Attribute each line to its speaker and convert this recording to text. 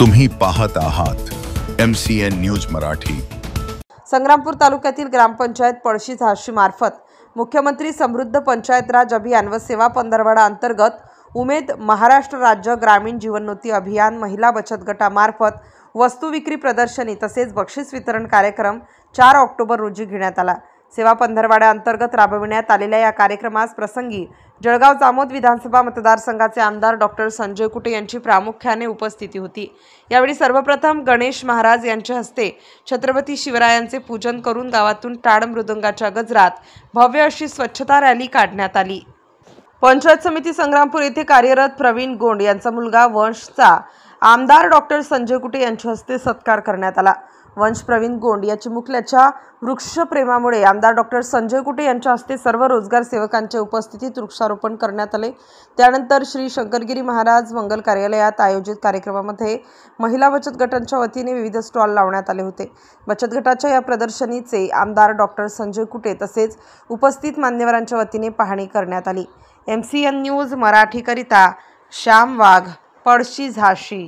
Speaker 1: तुम्ही पाहत आहात MCN न्यूज मराठी।
Speaker 2: संग्रामपूर तालुक्यातील ग्रामपंचायत पळशी झाशी मार्फत मुख्यमंत्री समृद्ध पंचायत राज अभियान व सेवा पंधरवडा अंतर्गत उमेद महाराष्ट्र राज्य ग्रामीण जीवनोन्नती अभियान महिला बचत गटामार्फत वस्तू विक्री प्रदर्शनी तसेच बक्षीस वितरण कार्यक्रम 4 ऑक्टोबर रोजी घेण्यात आला। सेवा पंधरवडा अंतर्गत राबविण्यात आलेल्या या कार्यक्रमास प्रसंगी जळगाव जामोद विधानसभा मतदारसंघाचे आमदार डॉक्टर संजय कुटे यांची प्रामुख्याने उपस्थिती होती। यावेळी सर्वप्रथम गणेश महाराज यांच्या हस्ते छत्रपती शिवरायांचे पूजन करून गावातून टाळ मृदंगाच्या गजरात भव्य अशी स्वच्छता रॅली काढण्यात आली। पंचायत समिती संग्रामपूर येथे कार्यरत प्रवीण गोंड यांचा मुलगा वंशचा आमदार डॉक्टर संजय कुटे यांच्या हस्ते सत्कार करण्यात आला। वंश प्रवीण गोंड या चिमुकल्याच्या वृक्षप्रेमामुळे आमदार डॉक्टर संजय कुटे यांच्या हस्ते सर्व रोजगार सेवकांच्या उपस्थितीत वृक्षारोपण करण्यात आले। त्यानंतर श्री शंकरगिरी महाराज मंगल कार्यालयात आयोजित कार्यक्रमामध्ये महिला बचत गटांच्या वतीने विविध स्टॉल लावण्यात आले होते। बचत गटाच्या या प्रदर्शनीचे आमदार डॉक्टर संजय कुटे तसेच उपस्थित मान्यवरांच्या वतीने पाहणी करण्यात आली। MCN न्यूज मराठी करिता श्याम वाघ, पळशी झाशी।